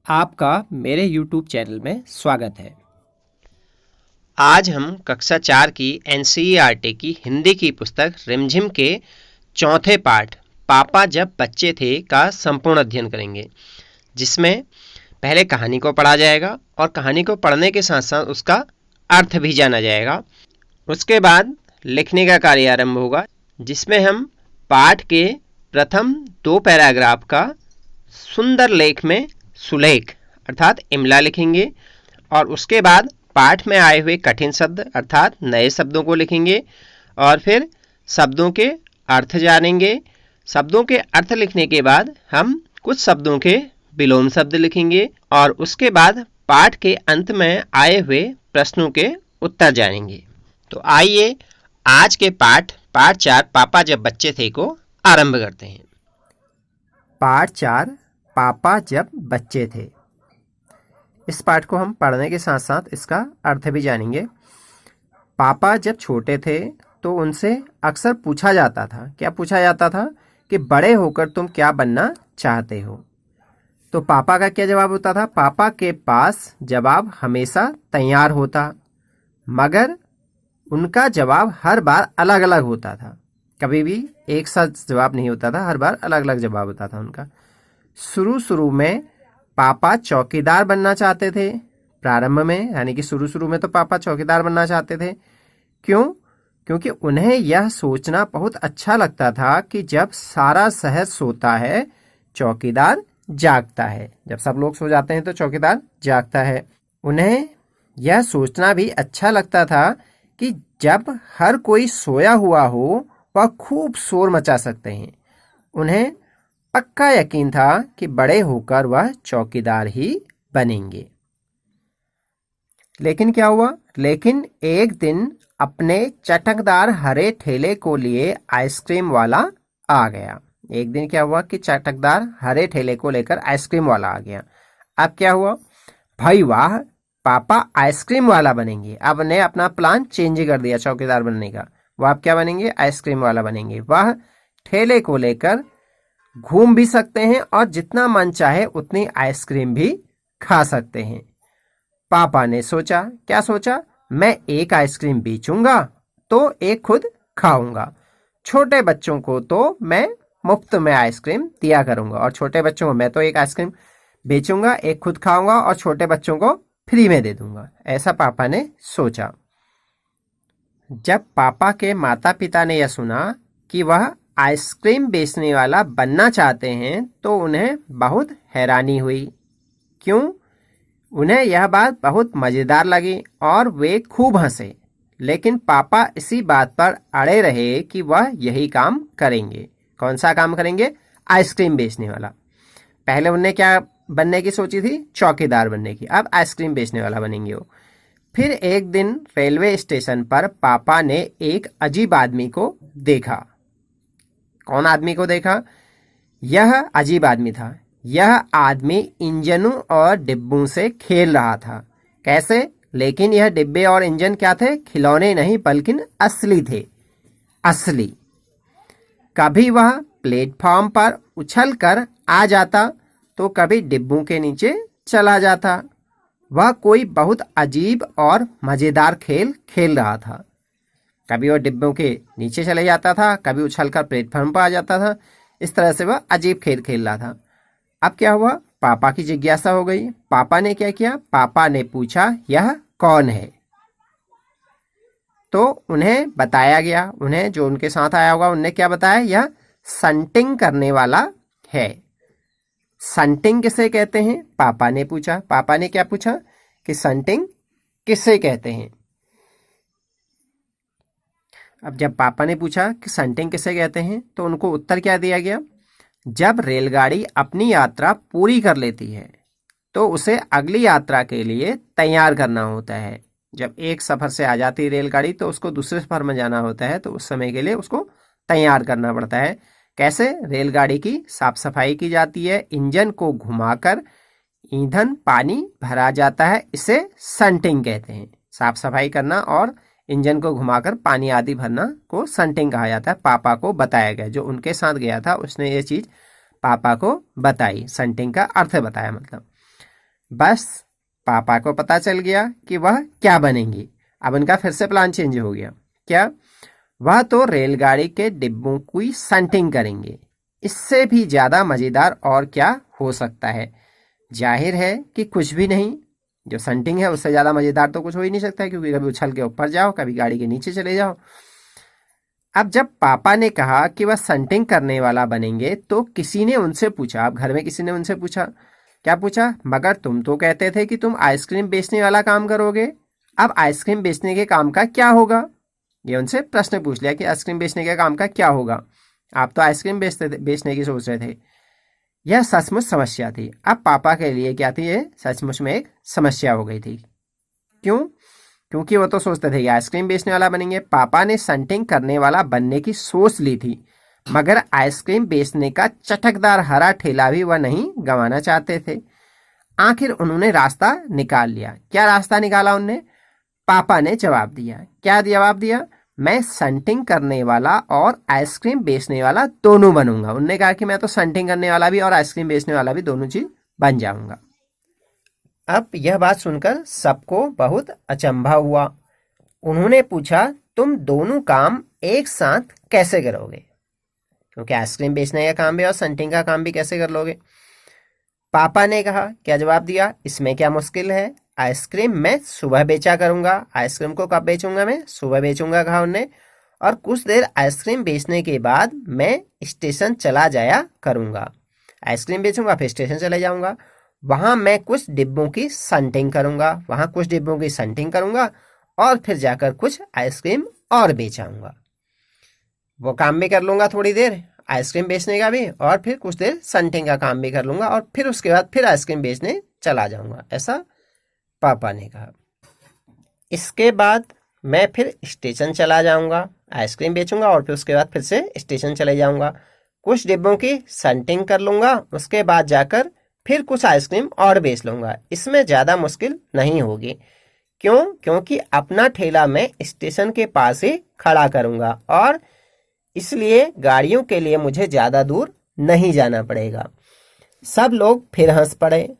आपका मेरे YouTube channel में स्वागत है। आज हम कक्षा 4 की एनसीईआरटी की हिंदी की पुस्तक रिमझिम के चौथे पाठ पापा जब बच्चे थे का संपूर्ण अध्ययन करेंगे, जिसमें पहले कहानी को पढ़ा जाएगा और कहानी को पढ़ने के साथ साथ उसका अर्थ भी जाना जाएगा। उसके बाद लिखने का कार्य आरंभ होगा, जिसमें हम पाठ के प्रथम 2 पैराग्राफ का सुंदर लेख में सुलेख अर्थात इमला लिखेंगे और उसके बाद पाठ में आए हुए कठिन शब्द अर्थात नए शब्दों को लिखेंगे और फिर शब्दों के अर्थ जानेंगे। शब्दों के अर्थ लिखने के बाद हम कुछ शब्दों के विलोम शब्द लिखेंगे और उसके बाद पाठ के अंत में आए हुए प्रश्नों के उत्तर जानेंगे। तो आइए आज के पाठ 4 पापा जब बच्चे थे को आरंभ करते हैं। पाठ 4 पापा जब बच्चे थे। इस पाठ को हम पढ़ने के साथ साथ इसका अर्थ भी जानेंगे। पापा जब छोटे थे तो उनसे अक्सर पूछा जाता था, क्या पूछा जाता था कि बड़े होकर तुम क्या बनना चाहते हो। तो पापा का क्या जवाब होता था? पापा के पास जवाब हमेशा तैयार होता, मगर उनका जवाब हर बार अलग अलग होता था। कभी भी एक साथ जवाब नहीं होता था, हर बार अलग अलग जवाब होता था उनका। शुरू में पापा चौकीदार बनना चाहते थे। प्रारंभ में यानी कि शुरू में तो पापा चौकीदार बनना चाहते थे। क्यों? क्योंकि उन्हें यह सोचना बहुत अच्छा लगता था कि जब सारा शहर सोता है चौकीदार जागता है। जब सब लोग सो जाते हैं तो चौकीदार जागता है। उन्हें यह सोचना भी अच्छा लगता था कि जब हर कोई सोया हुआ हो वह खूब शोर मचा सकते हैं। उन्हें पक्का यकीन था कि बड़े होकर वह चौकीदार ही बनेंगे। लेकिन क्या हुआ? लेकिन एक दिन अपने चटकदार हरे ठेले को लिए आइसक्रीम वाला आ गया। एक दिन क्या हुआ कि चटकदार हरे ठेले को लेकर आइसक्रीम वाला आ गया। अब क्या हुआ? भाई वाह, पापा आइसक्रीम वाला बनेंगे। अब ने अपना प्लान चेंज कर दिया चौकीदार बनने का। वह अब क्या बनेंगे? आइसक्रीम वाला बनेंगे। वह ठेले को लेकर घूम भी सकते हैं और जितना मन चाहे उतनी आइसक्रीम भी खा सकते हैं। पापा ने सोचा, क्या सोचा? मैं एक आइसक्रीम बेचूंगा तो एक खुद खाऊंगा। छोटे बच्चों को तो मैं मुफ्त में आइसक्रीम दिया करूंगा और छोटे बच्चों को मैं तो एक आइसक्रीम बेचूंगा, एक खुद खाऊंगा और छोटे बच्चों को फ्री में दे दूंगा। ऐसा पापा ने सोचा। जब पापा के माता पिता ने यह सुना कि वह आइसक्रीम बेचने वाला बनना चाहते हैं तो उन्हें बहुत हैरानी हुई। क्यों? उन्हें यह बात बहुत मज़ेदार लगी और वे खूब हंसे। लेकिन पापा इसी बात पर अड़े रहे कि वह यही काम करेंगे। कौन सा काम करेंगे? आइसक्रीम बेचने वाला। पहले उन्हें क्या बनने की सोची थी? चौकीदार बनने की। अब आइसक्रीम बेचने वाला बनेंगे वो। फिर एक दिन रेलवे स्टेशन पर पापा ने एक अजीब आदमी को देखा। कौन आदमी को देखा? यह अजीब आदमी था। यह आदमी इंजनों और डिब्बों से खेल रहा था। कैसे? लेकिन यह डिब्बे और इंजन क्या थे? खिलौने नहीं बल्कि असली थे। असली। कभी वह प्लेटफॉर्म पर उछल कर आ जाता तो कभी डिब्बों के नीचे चला जाता। वह कोई बहुत अजीब और मज़ेदार खेल खेल रहा था। कभी वह डिब्बों के नीचे चले जाता था, कभी उछलकर प्लेटफॉर्म पर आ जाता था। इस तरह से वह अजीब खेल खेल रहा था। अब क्या हुआ? पापा की जिज्ञासा हो गई। पापा ने क्या किया? पापा ने पूछा, यह कौन है? तो उन्हें बताया गया, उन्हें जो उनके साथ आया होगा उन्हें क्या बताया? यह संटिंग करने वाला है। संटिंग किसे कहते हैं? पापा ने पूछा। पापा ने क्या पूछा कि संटिंग किसे कहते हैं? अब जब पापा ने पूछा कि संटिंग किसे कहते हैं तो उनको उत्तर क्या दिया गया? जब रेलगाड़ी अपनी यात्रा पूरी कर लेती है तो उसे अगली यात्रा के लिए तैयार करना होता है। जब एक सफ़र से आ जाती है रेलगाड़ी तो उसको दूसरे सफ़र में जाना होता है, तो उस समय के लिए उसको तैयार करना पड़ता है। कैसे? रेलगाड़ी की साफ सफाई की जाती है, इंजन को घुमाकर ईंधन पानी भरा जाता है। इसे संटिंग कहते हैं। साफ सफाई करना और इंजन को घुमाकर पानी आदि भरना को संटिंग कहा जाता है। पापा को बताया गया, जो उनके साथ गया था उसने ये चीज़ पापा को बताई, संटिंग का अर्थ बताया। मतलब बस पापा को पता चल गया कि वह क्या बनेंगी। अब उनका फिर से प्लान चेंज हो गया। क्या? वह तो रेलगाड़ी के डिब्बों की संटिंग करेंगे। इससे भी ज़्यादा मज़ेदार और क्या हो सकता है? जाहिर है कि कुछ भी नहीं। जो संटिंग है उससे ज़्यादा मज़ेदार तो कुछ हो ही नहीं सकता, क्योंकि कभी उछल के ऊपर जाओ, कभी गाड़ी के नीचे चले जाओ। अब जब पापा ने कहा कि वह संटिंग करने वाला बनेंगे तो किसी ने उनसे पूछा, अब घर में किसी ने उनसे पूछा, क्या पूछा? मगर तुम तो कहते थे कि तुम आइसक्रीम बेचने वाला काम करोगे, अब आइसक्रीम बेचने के काम का क्या होगा? ये उनसे प्रश्न पूछ लिया कि आइसक्रीम बेचने के काम का क्या होगा, आप तो आइसक्रीम बेचने की सोच रहे थे। यह सचमुच समस्या थी। अब पापा के लिए क्या थी? ये सचमुच में एक समस्या हो गई थी। क्यों? क्योंकि वो तो सोचते थे कि आइसक्रीम बेचने वाला बनेंगे। पापा ने संटिंग करने वाला बनने की सोच ली थी, मगर आइसक्रीम बेचने का चटकदार हरा ठेला भी वह नहीं गंवाना चाहते थे। आखिर उन्होंने रास्ता निकाल लिया। क्या रास्ता निकाला उनने? पापा ने जवाब दिया। क्या जवाब दिया? मैं संटिंग करने वाला और आइसक्रीम बेचने वाला दोनों बनूंगा। उन्होंने कहा कि मैं तो संटिंग करने वाला भी और आइसक्रीम बेचने वाला भी दोनों चीज बन जाऊंगा। अब यह बात सुनकर सबको बहुत अचंभा हुआ। उन्होंने पूछा, तुम दोनों काम एक साथ कैसे करोगे? क्योंकि आइसक्रीम बेचने का काम भी और संटिंग का काम भी कैसे कर लोगे? पापा ने कहा, क्या जवाब दिया, इसमें क्या मुश्किल है, आइसक्रीम मैं सुबह बेचा करूंगा। आइसक्रीम को कब बेचूंगा? मैं सुबह बेचूंगा, कहा उनने। और कुछ देर आइसक्रीम बेचने के बाद मैं स्टेशन चला जाया करूंगा। आइसक्रीम बेचूंगा, फिर स्टेशन चले जाऊंगा। वहां मैं कुछ डिब्बों की संटिंग करूंगा और फिर जाकर कुछ आइसक्रीम और बेचाऊंगा। वो काम भी कर लूंगा थोड़ी देर, आइसक्रीम बेचने का भी, और फिर कुछ देर संटिंग का काम भी कर लूंगा, और फिर उसके बाद फिर आइसक्रीम बेचने चला जाऊंगा। ऐसा पापा ने कहा। इसके बाद मैं फिर स्टेशन चला जाऊंगा, आइसक्रीम बेचूंगा और फिर उसके बाद फिर से स्टेशन चले जाऊंगा, कुछ डिब्बों की संटिंग कर लूंगा, उसके बाद जाकर फिर कुछ आइसक्रीम और बेच लूंगा। इसमें ज़्यादा मुश्किल नहीं होगी। क्यों? क्योंकि अपना ठेला मैं स्टेशन के पास ही खड़ा करूंगा और इसलिए गाड़ियों के लिए मुझे ज़्यादा दूर नहीं जाना पड़ेगा। सब लोग फिर हंस पड़े।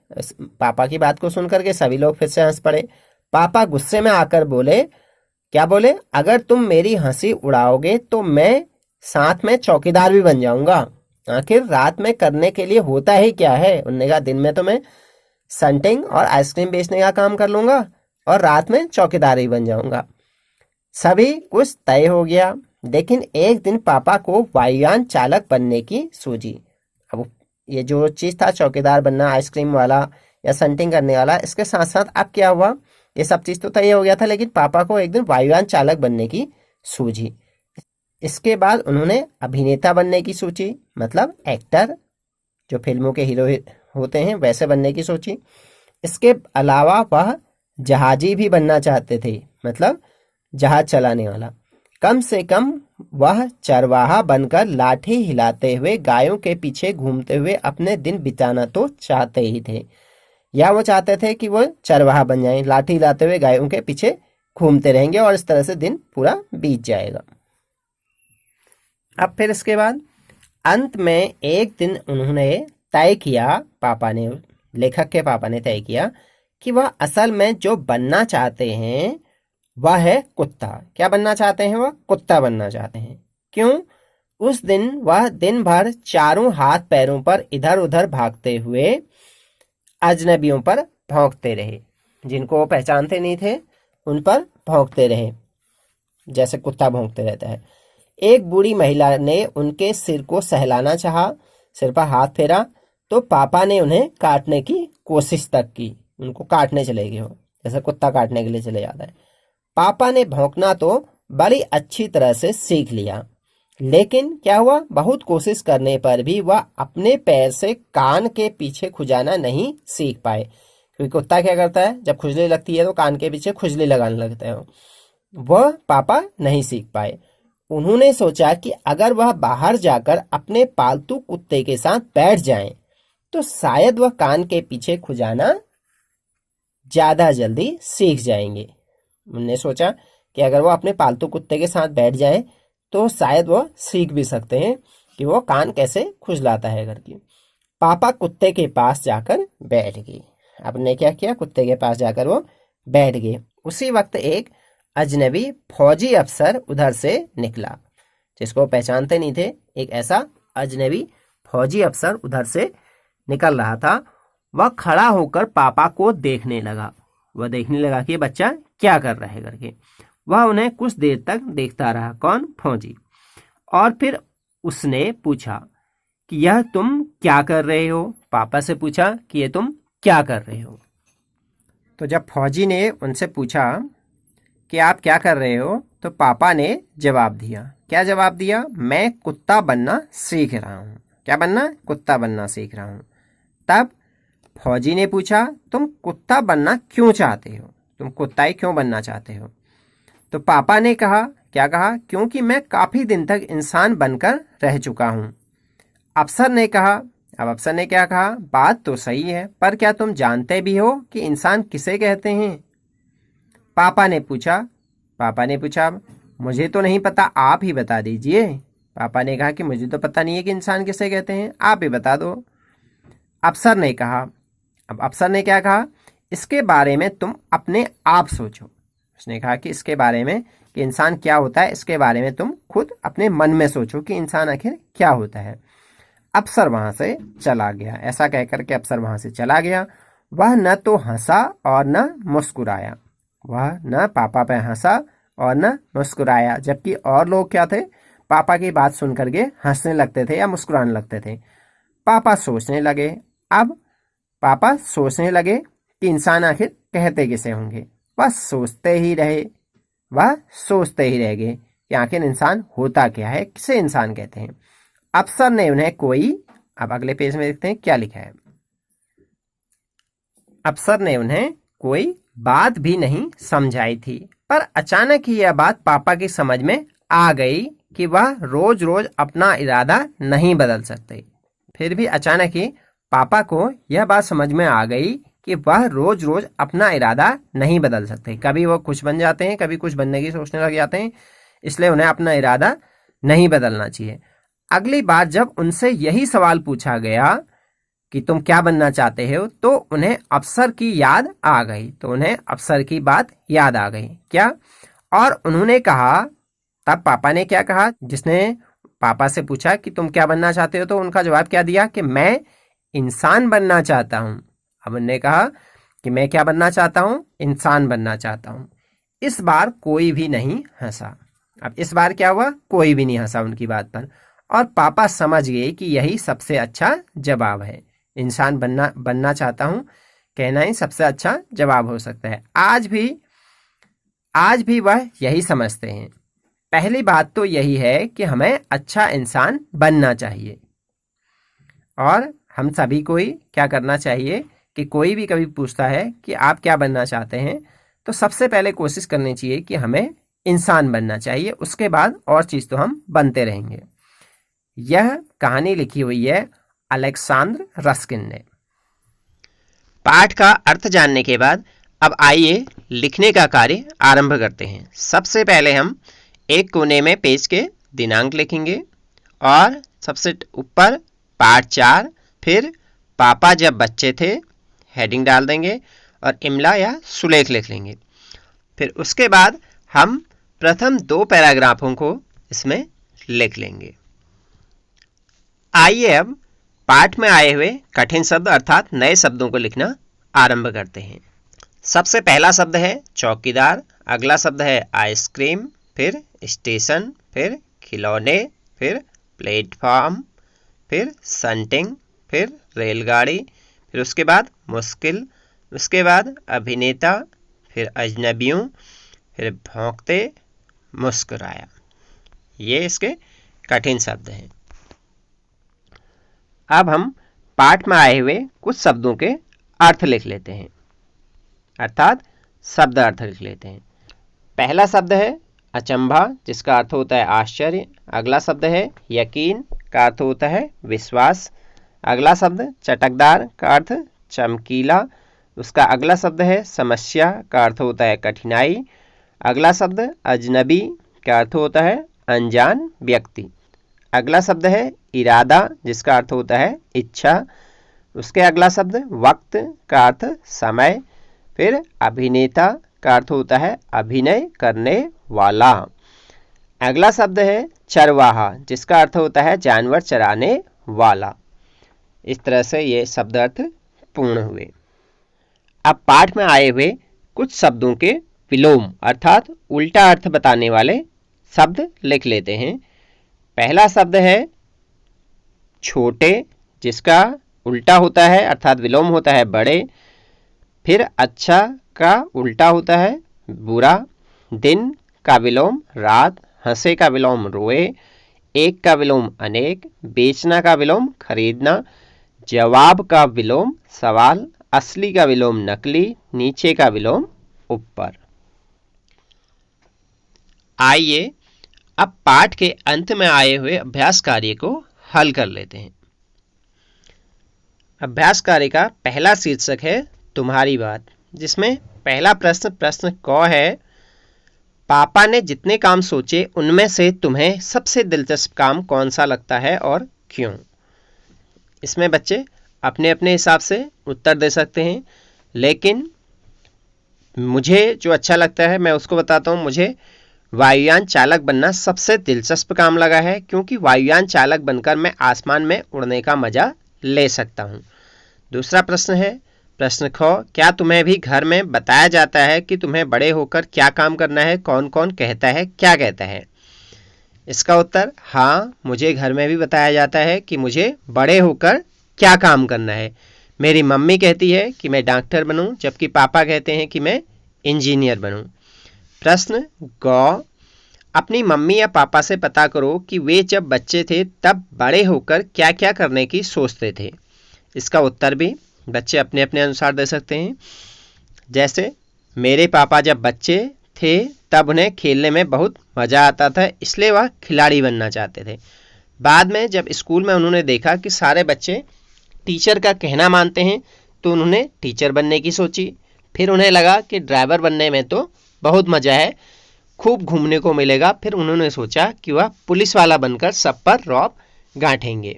पापा की बात को सुनकर के सभी लोग फिर से हंस पड़े। पापा गुस्से में आकर बोले, क्या बोले? अगर तुम मेरी हंसी उड़ाओगे तो मैं साथ में चौकीदार भी बन जाऊंगा। आखिर रात में करने के लिए होता ही क्या है? उन्होंने कहा, दिन में तो मैं संटिंग और आइसक्रीम बेचने का काम कर लूंगा और रात में चौकीदार ही बन जाऊंगा। सभी कुछ तय हो गया। लेकिन एक दिन पापा को वायुयान चालक बनने की सूझी। अब ये जो चीज़ था, चौकीदार बनना, आइसक्रीम वाला या संटिंग करने वाला, इसके साथ साथ अब क्या हुआ, ये सब चीज़ तो तय हो गया था, लेकिन पापा को एक दिन वायुयान चालक बनने की सूझी। इसके बाद उन्होंने अभिनेता बनने की सोची, मतलब एक्टर, जो फिल्मों के हीरो होते हैं वैसे बनने की सोची। इसके अलावा वह जहाजी भी बनना चाहते थे, मतलब जहाज चलाने वाला। कम से कम वह चरवाहा बनकर लाठी हिलाते हुए गायों के पीछे घूमते हुए अपने दिन बिताना तो चाहते ही थे, या वो चाहते थे कि वो चरवाहा बन जाएं, लाठी हिलाते हुए गायों के पीछे घूमते रहेंगे और इस तरह से दिन पूरा बीत जाएगा। अब फिर इसके बाद अंत में एक दिन उन्होंने तय किया, पापा ने, लेखक के पापा ने तय किया कि वह असल में जो बनना चाहते हैं वह है कुत्ता। क्या बनना चाहते हैं? वह कुत्ता बनना चाहते हैं। क्यों? उस दिन वह दिन भर चारों हाथ पैरों पर इधर उधर भागते हुए अजनबियों पर भौंकते रहे, जिनको वो पहचानते नहीं थे उन पर भौंकते रहे, जैसे कुत्ता भौंकते रहता है। एक बूढ़ी महिला ने उनके सिर को सहलाना चाहा, सिर पर हाथ फेरा, तो पापा ने उन्हें काटने की कोशिश तक की। उनको काटने चले गए हो, जैसे कुत्ता काटने के लिए चले जाता है। पापा ने भौंकना तो बड़ी अच्छी तरह से सीख लिया, लेकिन क्या हुआ, बहुत कोशिश करने पर भी वह अपने पैर से कान के पीछे खुजाना नहीं सीख पाए। क्योंकि कुत्ता क्या करता है, जब खुजली लगती है तो कान के पीछे खुजली लगाने लगता है। वह पापा नहीं सीख पाए। उन्होंने सोचा कि अगर वह बाहर जाकर अपने पालतू कुत्ते के साथ बैठ जाएं, तो शायद वह कान के पीछे खुजाना ज़्यादा जल्दी सीख जाएंगे। उन्होंने सोचा कि अगर वो अपने पालतू कुत्ते के साथ बैठ जाए तो शायद वो सीख भी सकते हैं कि वो कान कैसे खुजलाता है करके। पापा कुत्ते के पास जाकर बैठ गए। अब ने क्या किया, कुत्ते के पास जाकर वो बैठ गए। उसी वक्त एक अजनबी फौजी अफसर उधर से निकला, जिसको पहचानते नहीं थे। एक ऐसा अजनबी फौजी अफसर उधर से निकल रहा था। वह खड़ा होकर पापा को देखने लगा। वह देखने लगा कि बच्चा क्या कर रहा है करके। वह उन्हें कुछ देर तक देखता रहा। कौन? फौजी। और फिर उसने पूछा कि यह तुम क्या कर रहे हो? पापा से पूछा कि ये तुम क्या कर रहे हो? तो जब फौजी ने उनसे पूछा कि आप क्या कर रहे हो, तो पापा ने जवाब दिया। क्या जवाब दिया? मैं कुत्ता बनना सीख रहा हूँ। क्या बनना? कुत्ता बनना सीख रहा हूँ। तब फौजी ने पूछा, तुम कुत्ता बनना क्यों चाहते हो? तुम कुत्ता ही क्यों बनना चाहते हो? तो पापा ने कहा, क्या कहा? क्योंकि मैं काफ़ी दिन तक इंसान बनकर रह चुका हूँ। अफसर ने कहा, अब अफसर ने क्या कहा? बात तो सही है, पर क्या तुम जानते भी हो कि इंसान किसे कहते हैं? पापा ने पूछा, मुझे तो नहीं पता, आप ही बता दीजिए। पापा ने कहा कि मुझे तो पता नहीं है कि इंसान किसे कहते हैं, आप ही बता दो। अफसर ने कहा, अब अफसर ने क्या कहा? इसके बारे में तुम अपने आप सोचो। उसने कहा कि इसके बारे में कि इंसान क्या होता है, इसके बारे में तुम खुद अपने मन में सोचो कि इंसान आखिर क्या होता है। अफसर वहां से चला गया। ऐसा कहकर के अफसर वहां से चला गया। वह न तो हंसा और न मुस्कुराया। वह न पापा पे हंसा और न मुस्कुराया। जबकि और लोग क्या थे? पापा की बात सुन करके हंसने लगते थे या मुस्कुराने लगते थे। पापा सोचने लगे। अब पापा सोचने लगे कि इंसान आखिर कहते किसे होंगे। वह सोचते ही रह गए कि आखिर इंसान होता क्या है, किसे इंसान कहते हैं। अफसर ने उन्हें कोई, अब अगले पेज में देखते हैं क्या लिखा है। अफसर ने उन्हें कोई बात भी नहीं समझाई थी, पर अचानक ही यह बात पापा की समझ में आ गई कि वह रोज रोज अपना इरादा नहीं बदल सकते। फिर भी अचानक ही पापा को यह बात समझ में आ गई कि वह रोज रोज अपना इरादा नहीं बदल सकते। कभी वो कुछ बन जाते हैं, कभी कुछ बनने की सोचने लग जाते हैं, इसलिए उन्हें अपना इरादा नहीं बदलना चाहिए। अगली बार जब उनसे यही सवाल पूछा गया कि तुम क्या बनना चाहते हो, तो उन्हें अफसर की याद आ गई। तो उन्हें अफसर की बात याद आ गई। क्या? और उन्होंने कहा, तब पापा ने क्या कहा? जिसने पापा से पूछा कि तुम क्या बनना चाहते हो, तो उनका जवाब क्या दिया कि मैं इंसान बनना चाहता हूँ। अब उन्होंने कहा कि मैं क्या बनना चाहता हूँ? इंसान बनना चाहता हूँ। इस बार कोई भी नहीं हंसा। अब इस बार क्या हुआ? कोई भी नहीं हंसा उनकी बात पर। और पापा समझ गए कि यही सबसे अच्छा जवाब है। इंसान बनना चाहता हूँ कहना ही सबसे अच्छा जवाब हो सकता है। आज भी वह यही समझते हैं। पहली बात तो यही है कि हमें अच्छा इंसान बनना चाहिए। और हम सभी को ही क्या करना चाहिए कि कोई भी कभी पूछता है कि आप क्या बनना चाहते हैं, तो सबसे पहले कोशिश करनी चाहिए कि हमें इंसान बनना चाहिए। उसके बाद और चीज़ तो हम बनते रहेंगे। यह कहानी लिखी हुई है अलेक्सांद्र रस्किन ने। पाठ का अर्थ जानने के बाद अब आइए लिखने का कार्य आरंभ करते हैं। सबसे पहले हम एक कोने में पेज के दिनांक लिखेंगे और सबसे ऊपर पाठ 4, फिर पापा जब बच्चे थे हेडिंग डाल देंगे और इमला या सुलेख लिख लेंगे। फिर उसके बाद हम प्रथम 2 पैराग्राफों को इसमें लिख लेंगे। आइए अब पाठ में आए हुए कठिन शब्द अर्थात नए शब्दों को लिखना आरंभ करते हैं। सबसे पहला शब्द है चौकीदार, अगला शब्द है आइसक्रीम, फिर स्टेशन, फिर खिलौने, फिर प्लेटफॉर्म, फिर संटिंग, फिर रेलगाड़ी, फिर उसके बाद मुश्किल, उसके बाद अभिनेता, फिर अजनबियों, फिर भौंकते, मुस्कुराया। ये इसके कठिन शब्द हैं। अब हम पाठ में आए हुए कुछ शब्दों के अर्थ लिख लेते हैं, अर्थात शब्द अर्थ लिख लेते हैं। पहला शब्द है अचंभा, जिसका अर्थ होता है आश्चर्य। अगला शब्द है यकीन, का अर्थ होता है विश्वास। अगला शब्द चटकदार, का अर्थ चमकीला। उसका अगला शब्द है समस्या, का अर्थ होता है कठिनाई। अगला शब्द अजनबी, का अर्थ होता है अनजान व्यक्ति। अगला शब्द है इरादा, जिसका अर्थ होता है इच्छा। उसके अगला शब्द वक्त का अर्थ समय, फिर अभिनेता का अर्थ होता है अभिनय करने वाला। अगला शब्द है चरवाहा, जिसका अर्थ होता है जानवर चराने वाला। इस तरह से ये शब्द अर्थ पूर्ण हुए। अब पाठ में आए हुए कुछ शब्दों के विलोम अर्थात उल्टा अर्थ बताने वाले शब्द लिख लेते हैं। पहला शब्द है छोटे, जिसका उल्टा होता है अर्थात विलोम होता है बड़े। फिर अच्छा का उल्टा होता है बुरा। दिन का विलोम रात। हंसे का विलोम रोए। एक का विलोम अनेक। बेचना का विलोम खरीदना। जवाब का विलोम सवाल। असली का विलोम नकली। नीचे का विलोम ऊपर। आइए अब पाठ के अंत में आए हुए अभ्यास कार्य को हल कर लेते हैं। अभ्यास कार्य का पहला शीर्षक है तुम्हारी बात, जिसमें पहला प्रश्न क है, पापा ने जितने काम सोचे उनमें से तुम्हें सबसे दिलचस्प काम कौन सा लगता है और क्यों। इसमें बच्चे अपने अपने हिसाब से उत्तर दे सकते हैं, लेकिन मुझे जो अच्छा लगता है मैं उसको बताता हूँ। मुझे वायुयान चालक बनना सबसे दिलचस्प काम लगा है, क्योंकि वायुयान चालक बनकर मैं आसमान में उड़ने का मजा ले सकता हूँ। दूसरा प्रश्न है प्रश्न ख, क्या तुम्हें भी घर में बताया जाता है कि तुम्हें बड़े होकर क्या काम करना है, कौन कौन कहता है, क्या कहता है। इसका उत्तर हाँ, मुझे घर में भी बताया जाता है कि मुझे बड़े होकर क्या काम करना है। मेरी मम्मी कहती है कि मैं डॉक्टर बनूं, जबकि पापा कहते हैं कि मैं इंजीनियर बनूं। प्रश्न ग, अपनी मम्मी या पापा से पता करो कि वे जब बच्चे थे तब बड़े होकर क्या क्या करने की सोचते थे। इसका उत्तर भी बच्चे अपने अपने अनुसार दे सकते हैं। जैसे मेरे पापा जब बच्चे थे तब उन्हें खेलने में बहुत मज़ा आता था, इसलिए वह खिलाड़ी बनना चाहते थे। बाद में जब स्कूल में उन्होंने देखा कि सारे बच्चे टीचर का कहना मानते हैं तो उन्होंने टीचर बनने की सोची। फिर उन्हें लगा कि ड्राइवर बनने में तो बहुत मज़ा है, खूब घूमने को मिलेगा। फिर उन्होंने सोचा कि वह पुलिस वाला बनकर सब पर रौब गांठेंगे।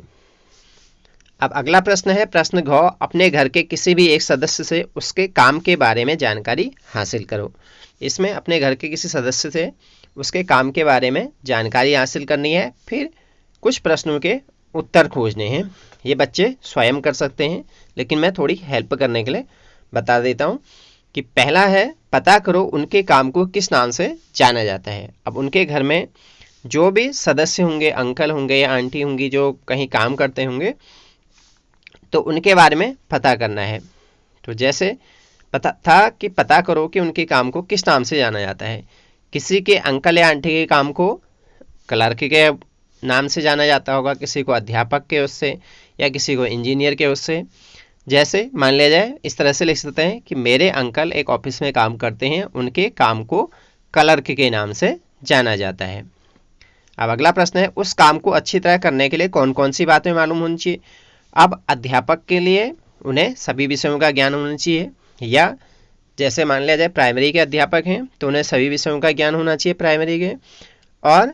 अब अगला प्रश्न है प्रश्न घ, अपने घर के किसी भी एक सदस्य से उसके काम के बारे में जानकारी हासिल करो। इसमें अपने घर के किसी सदस्य से उसके काम के बारे में जानकारी हासिल करनी है, फिर कुछ प्रश्नों के उत्तर खोजने हैं। ये बच्चे स्वयं कर सकते हैं, लेकिन मैं थोड़ी हेल्प करने के लिए बता देता हूँ कि पहला है पता करो उनके काम को किस नाम से जाना जाता है। अब उनके घर में जो भी सदस्य होंगे, अंकल होंगे या आंटी होंगी जो कहीं काम करते होंगे, तो उनके बारे में पता करना है। तो जैसे पता था कि पता करो कि उनके काम को किस नाम से जाना जाता है। किसी के अंकल या आंटी के काम को क्लर्क के नाम से जाना जाता होगा, किसी को अध्यापक के उससे, या किसी को इंजीनियर के उससे। जैसे मान लिया जाए इस तरह से लिख सकते हैं कि मेरे अंकल एक ऑफिस में काम करते हैं, उनके काम को क्लर्क के नाम से जाना जाता है। अब अगला प्रश्न है उस काम को अच्छी तरह करने के लिए कौन कौन सी बातें मालूम होनी चाहिए। अब अध्यापक के लिए उन्हें सभी विषयों का ज्ञान होना चाहिए, या जैसे मान लिया जाए प्राइमरी के अध्यापक हैं तो उन्हें सभी विषयों का ज्ञान होना चाहिए प्राइमरी के, और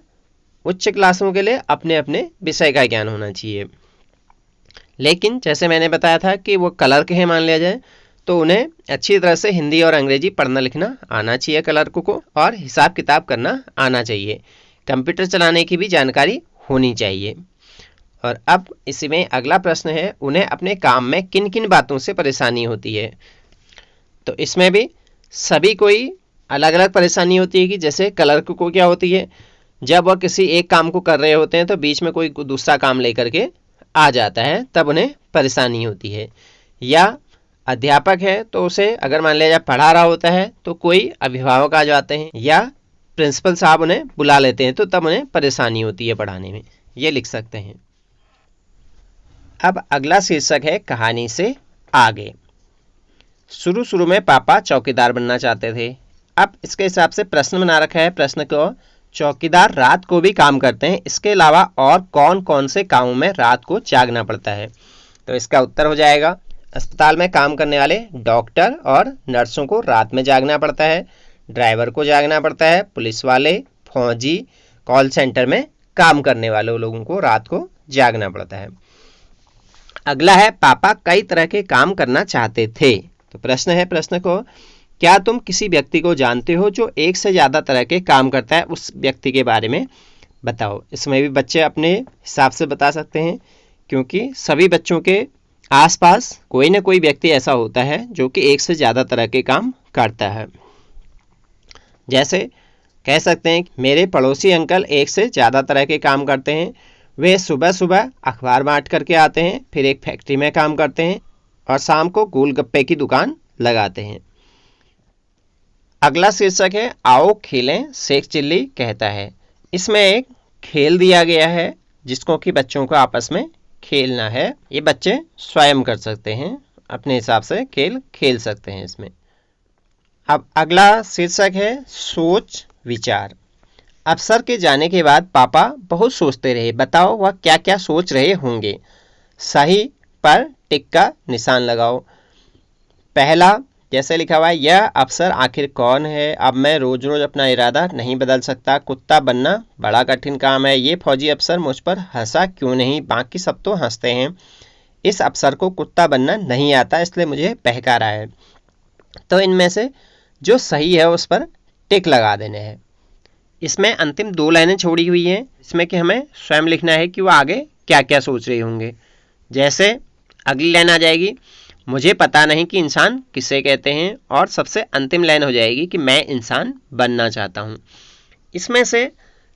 उच्च क्लासों के लिए अपने अपने विषय का ज्ञान होना चाहिए। लेकिन जैसे मैंने बताया था कि वो क्लर्क हैं मान लिया जाए, तो उन्हें अच्छी तरह से हिंदी और अंग्रेजी पढ़ना लिखना आना चाहिए क्लर्क को, और हिसाब किताब करना आना चाहिए। कंप्यूटर चलाने की भी जानकारी होनी चाहिए। और अब इसमें अगला प्रश्न है उन्हें अपने काम में किन किन बातों से परेशानी होती है। तो इसमें भी सभी कोई अलग अलग परेशानी होती है कि जैसे क्लर्क को क्या होती है, जब वह किसी एक काम को कर रहे होते हैं तो बीच में कोई दूसरा काम लेकर के आ जाता है, तब उन्हें परेशानी होती है। या अध्यापक है तो उसे अगर मान लिया जाए पढ़ा रहा होता है तो कोई अभिभावक आ जाते हैं या प्रिंसिपल साहब उन्हें बुला लेते हैं, तो तब उन्हें परेशानी होती है पढ़ाने में। ये लिख सकते हैं। अब अगला शीर्षक है कहानी से आगे। शुरू में पापा चौकीदार बनना चाहते थे। अब इसके हिसाब से प्रश्न बना रखा है। प्रश्न को चौकीदार रात को भी काम करते हैं, इसके अलावा और कौन कौन से कामों में रात को जागना पड़ता है। तो इसका उत्तर हो जाएगा अस्पताल में काम करने वाले डॉक्टर और नर्सों को रात में जागना पड़ता है, ड्राइवर को जागना पड़ता है, पुलिस वाले, फौजी, कॉल सेंटर में काम करने वाले लोगों को रात को जागना पड़ता है। अगला है पापा कई तरह के काम करना चाहते थे। तो प्रश्न है, प्रश्न को क्या तुम किसी व्यक्ति को जानते हो जो एक से ज़्यादा तरह के काम करता है, उस व्यक्ति के बारे में बताओ। इसमें भी बच्चे अपने हिसाब से बता सकते हैं, क्योंकि सभी बच्चों के आसपास कोई ना कोई व्यक्ति ऐसा होता है जो कि एक से ज़्यादा तरह के काम करता है। जैसे कह सकते हैं कि मेरे पड़ोसी अंकल एक से ज़्यादा तरह के काम करते हैं। वे सुबह सुबह अखबार बांट करके आते हैं, फिर एक फैक्ट्री में काम करते हैं और शाम को गोलगप्पे की दुकान लगाते हैं। अगला शीर्षक है आओ खेलें शेख चिल्ली कहता है। इसमें एक खेल दिया गया है जिसको कि बच्चों को आपस में खेलना है। ये बच्चे स्वयं कर सकते हैं, अपने हिसाब से खेल खेल सकते हैं इसमें। अब अगला शीर्षक है सोच विचार। अफसर के जाने के बाद पापा बहुत सोचते रहे, बताओ वह क्या क्या सोच रहे होंगे। सही पर टिक का निशान लगाओ। पहला जैसे लिखा हुआ है, यह अफसर आखिर कौन है, अब मैं रोज रोज अपना इरादा नहीं बदल सकता, कुत्ता बनना बड़ा कठिन काम है, ये फौजी अफसर मुझ पर हंसा क्यों नहीं, बाकी सब तो हंसते हैं, इस अफसर को कुत्ता बनना नहीं आता इसलिए मुझे बहका रहा है। तो इनमें से जो सही है उस पर टिक लगा देने हैं। इसमें अंतिम 2 लाइनें छोड़ी हुई हैं, इसमें कि हमें स्वयं लिखना है कि वो आगे क्या क्या सोच रहे होंगे। जैसे अगली लाइन आ जाएगी, मुझे पता नहीं कि इंसान किसे कहते हैं, और सबसे अंतिम लाइन हो जाएगी कि मैं इंसान बनना चाहता हूँ। इसमें से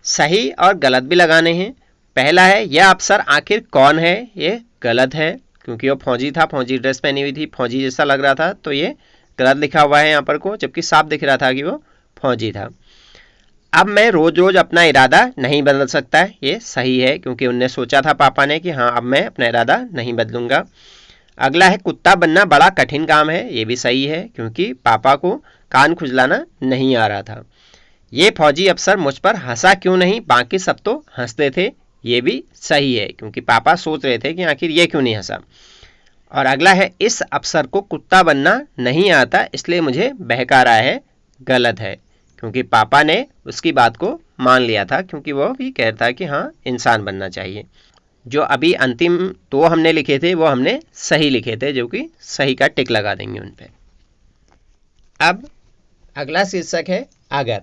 सही और गलत भी लगाने हैं। पहला है यह अफसर आखिर कौन है, ये गलत है क्योंकि वो फौजी था, फौजी ड्रेस पहनी हुई थी, फौजी जैसा लग रहा था, तो ये गलत लिखा हुआ है यहाँ पर को, जबकि साफ दिख रहा था कि वो फौजी था। अब मैं रोज रोज अपना इरादा नहीं बदल सकता है, ये सही है क्योंकि उनने सोचा था पापा ने कि हाँ अब मैं अपना इरादा नहीं बदलूंगा। अगला है कुत्ता बनना बड़ा कठिन काम है, ये भी सही है क्योंकि पापा को कान खुजलाना नहीं आ रहा था। ये फौजी अफसर मुझ पर हंसा क्यों नहीं, बाकी सब तो हंसते थे, ये भी सही है क्योंकि पापा सोच रहे थे कि आखिर ये क्यों नहीं हंसा। और अगला है इस अफसर को कुत्ता बनना नहीं आता इसलिए मुझे बहका रहा है, गलत है क्योंकि पापा ने उसकी बात को मान लिया था, क्योंकि वो भी कहता कि हाँ इंसान बनना चाहिए। जो अभी अंतिम 2 हमने लिखे थे वो हमने सही लिखे थे, जो कि सही का टिक लगा देंगे उन पे। अब अगला शीर्षक है अगर।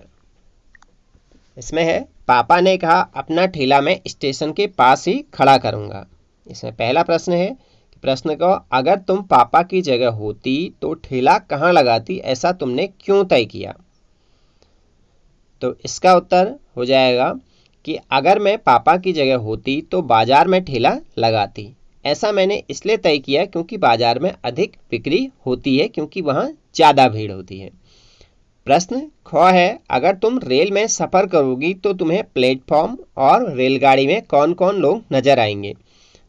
इसमें है पापा ने कहा अपना ठेला मैं स्टेशन के पास ही खड़ा करूंगा। इसमें पहला प्रश्न है, प्रश्न को अगर तुम पापा की जगह होती तो ठेला कहाँ लगाती, ऐसा तुमने क्यों तय किया। तो इसका उत्तर हो जाएगा कि अगर मैं पापा की जगह होती तो बाजार में ठेला लगाती। ऐसा मैंने इसलिए तय किया क्योंकि बाजार में अधिक बिक्री होती है, क्योंकि वहाँ ज़्यादा भीड़ होती है। प्रश्न ख है अगर तुम रेल में सफ़र करोगी तो तुम्हें प्लेटफॉर्म और रेलगाड़ी में कौन कौन लोग नजर आएंगे।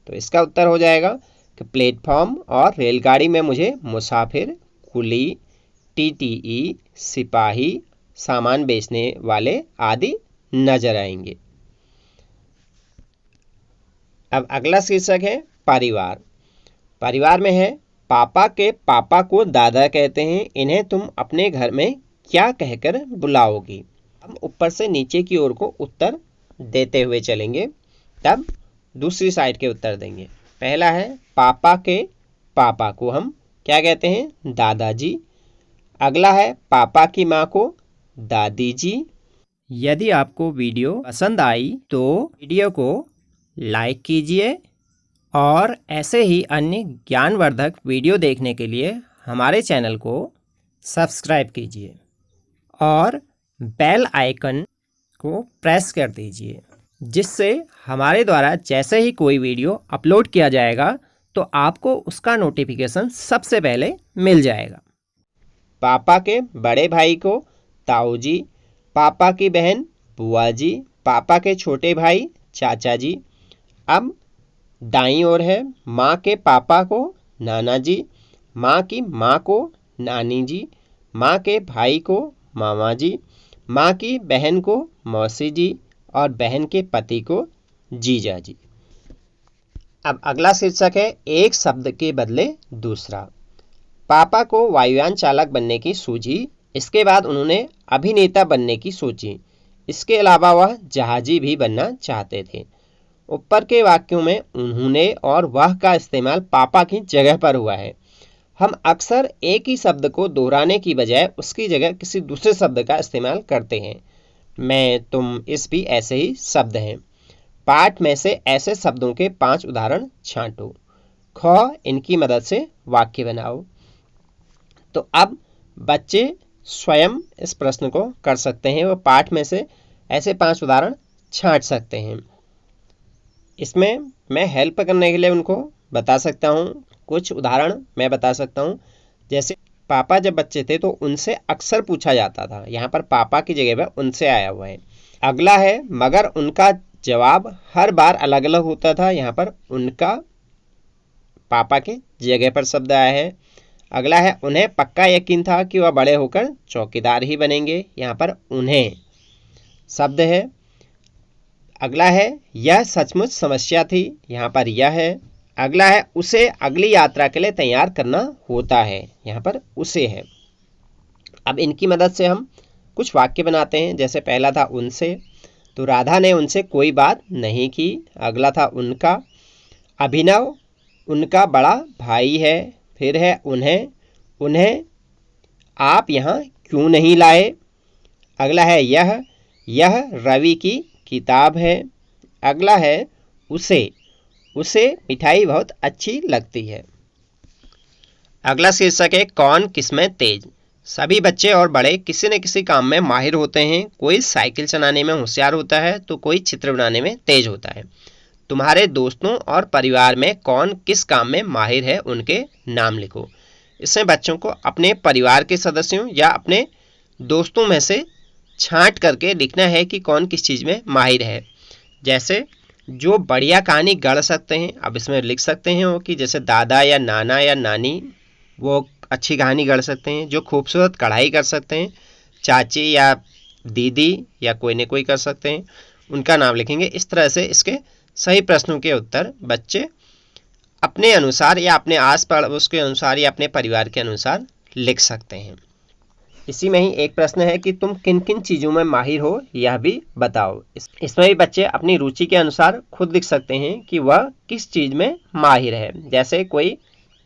तो इसका उत्तर हो जाएगा कि प्लेटफॉर्म और रेलगाड़ी में मुझे मुसाफिर, कुली, टीटीई, सिपाही, सामान बेचने वाले आदि नजर आएंगे। अब अगला शीर्षक है परिवार। परिवार में है पापा के पापा को दादा कहते हैं, इन्हें तुम अपने घर में क्या कहकर बुलाओगी। हम ऊपर से नीचे की ओर को उत्तर देते हुए चलेंगे, तब दूसरी साइड के उत्तर देंगे। पहला है पापा के पापा को हम क्या कहते हैं, दादाजी। अगला है पापा की माँ को दादी जी। यदि आपको वीडियो पसंद आई तो वीडियो को लाइक कीजिए और ऐसे ही अन्य ज्ञानवर्धक वीडियो देखने के लिए हमारे चैनल को सब्सक्राइब कीजिए और बेल आइकन को प्रेस कर दीजिए, जिससे हमारे द्वारा जैसे ही कोई वीडियो अपलोड किया जाएगा तो आपको उसका नोटिफिकेशन सबसे पहले मिल जाएगा। पापा के बड़े भाई को ताऊ जी, पापा की बहन बुआ जी, पापा के छोटे भाई चाचा जी। अब दाईं ओर है माँ के पापा को नाना जी, माँ की माँ को नानी जी, माँ के भाई को मामा जी, माँ की बहन को मौसी जी और बहन के पति को जीजा जी। अब अगला शीर्षक है एक शब्द के बदले दूसरा। पापा को वायुयान चालक बनने की सूझी, इसके बाद उन्होंने अभिनेता बनने की सोची। इसके अलावा वह जहाजी भी बनना चाहते थे। ऊपर के वाक्यों में उन्होंने और वह का इस्तेमाल पापा की जगह पर हुआ है। हम अक्सर एक ही शब्द को दोहराने की बजाय उसकी जगह किसी दूसरे शब्द का इस्तेमाल करते हैं। मैं, तुम, इस भी ऐसे ही शब्द हैं। पाठ में से ऐसे शब्दों के 5 उदाहरण छांटो। ख, इनकी मदद से वाक्य बनाओ। तो अब बच्चे स्वयं इस प्रश्न को कर सकते हैं। वो पाठ में से ऐसे 5 उदाहरण छांट सकते हैं। इसमें मैं हेल्प करने के लिए उनको बता सकता हूँ, कुछ उदाहरण मैं बता सकता हूँ। जैसे पापा जब बच्चे थे तो उनसे अक्सर पूछा जाता था, यहाँ पर पापा की जगह पर उनसे आया हुआ है। अगला है मगर उनका जवाब हर बार अलग अलग होता था, यहाँ पर उनका पापा के जगह पर शब्द आया है। अगला है उन्हें पक्का यकीन था कि वह बड़े होकर चौकीदार ही बनेंगे, यहाँ पर उन्हें शब्द है। अगला है यह सचमुच समस्या थी, यहाँ पर यह है। अगला है उसे अगली यात्रा के लिए तैयार करना होता है, यहाँ पर उसे है। अब इनकी मदद से हम कुछ वाक्य बनाते हैं। जैसे पहला था उनसे, तो राधा ने उनसे कोई बात नहीं की। अगला था उनका, अभिनव उनका बड़ा भाई है। फिर है उन्हें आप यहाँ क्यों नहीं लाए। अगला है यह रवि की किताब है। अगला है उसे मिठाई बहुत अच्छी लगती है। अगला शीर्षक है कौन किसमें तेज। सभी बच्चे और बड़े किसी न किसी काम में माहिर होते हैं। कोई साइकिल चलाने में होशियार होता है तो कोई चित्र बनाने में तेज होता है। तुम्हारे दोस्तों और परिवार में कौन किस काम में माहिर है, उनके नाम लिखो। इसमें बच्चों को अपने परिवार के सदस्यों या अपने दोस्तों में से छांट करके लिखना है कि कौन किस चीज़ में माहिर है। जैसे जो बढ़िया कहानी गढ़ सकते हैं, अब इसमें लिख सकते हैं वो कि जैसे दादा या नाना या नानी वो अच्छी कहानी गढ़ सकते हैं। जो खूबसूरत कढ़ाई कर सकते हैं, चाची या दीदी या कोई न कोई कर सकते हैं, उनका नाम लिखेंगे। इस तरह से इसके सही प्रश्नों के उत्तर बच्चे अपने अनुसार या अपने आस पड़ोस के अनुसार या अपने परिवार के अनुसार लिख सकते हैं। इसी में ही एक प्रश्न है कि तुम किन किन चीज़ों में माहिर हो, यह भी बताओ। इसमें भी बच्चे अपनी रुचि के अनुसार खुद लिख सकते हैं कि वह किस चीज़ में माहिर है। जैसे कोई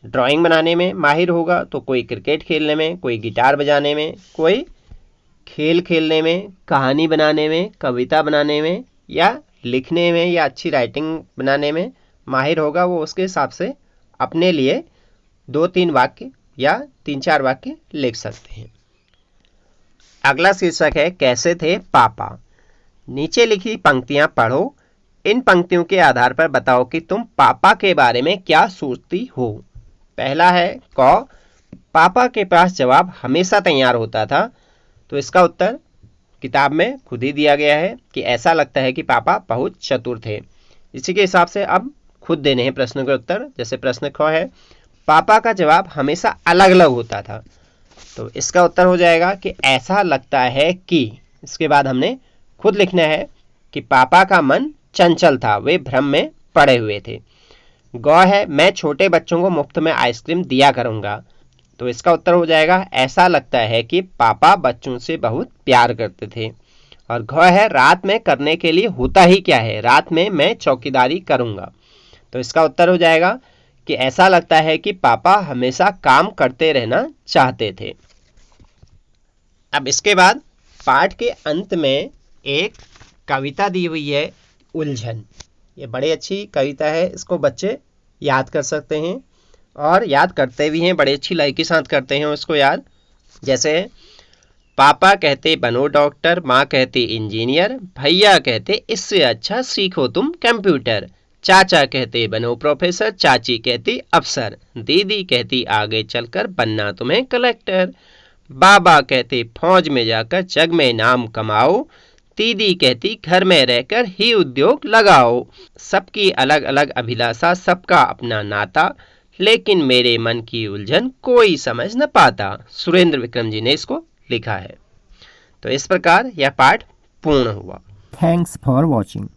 ड्राइंग बनाने में माहिर होगा तो कोई क्रिकेट खेलने में, कोई गिटार बजाने में, कोई खेल खेलने में, कहानी बनाने में, कविता बनाने में या लिखने में या अच्छी राइटिंग बनाने में माहिर होगा। वो उसके हिसाब से अपने लिए 2-3 वाक्य या 3-4 वाक्य लिख सकते हैं। अगला शीर्षक है कैसे थे पापा। नीचे लिखी पंक्तियां पढ़ो। इन पंक्तियों के आधार पर बताओ कि तुम पापा के बारे में क्या सोचती हो। पहला है क, पापा के पास जवाब हमेशा तैयार होता था। तो इसका उत्तर किताब में खुद ही दिया गया है कि ऐसा लगता है कि पापा बहुत चतुर थे। इसी के हिसाब से अब खुद देने हैं प्रश्न के उत्तर। जैसे प्रश्न ख है पापा का जवाब हमेशा अलग अलग होता था, तो इसका उत्तर हो जाएगा कि ऐसा लगता है कि। इसके बाद हमने खुद लिखना है कि पापा का मन चंचल था, वे भ्रम में पड़े हुए थे। ग है मैं छोटे बच्चों को मुफ्त में आइसक्रीम दिया करूंगा, तो इसका उत्तर हो जाएगा ऐसा लगता है कि पापा बच्चों से बहुत प्यार करते थे। और घ है रात में करने के लिए होता ही क्या है, रात में मैं चौकीदारी करूंगा, तो इसका उत्तर हो जाएगा कि ऐसा लगता है कि पापा हमेशा काम करते रहना चाहते थे। अब इसके बाद पाठ के अंत में एक कविता दी हुई है उलझन। ये बड़ी अच्छी कविता है, इसको बच्चे याद कर सकते हैं और याद करते भी हैं, बड़ी अच्छी लय के साथ करते हैं उसको याद। जैसे पापा कहते बनो डॉक्टर, माँ कहती इंजीनियर, भैया कहते इससे अच्छा सीखो तुम कंप्यूटर, चाचा कहते बनो प्रोफेसर, चाची कहती अफसर, दीदी कहती आगे चलकर बनना तुम्हें कलेक्टर, बाबा कहते फौज में जाकर जग में नाम कमाओ, दीदी कहती घर में रहकर ही उद्योग लगाओ। सबकी अलग अलग अभिलाषा, सबका अपना नाता, लेकिन मेरे मन की उलझन कोई समझ न पाता। सुरेंद्र विक्रम जी ने इसको लिखा है। तो इस प्रकार यह पाठ पूर्ण हुआ। Thanks for watching.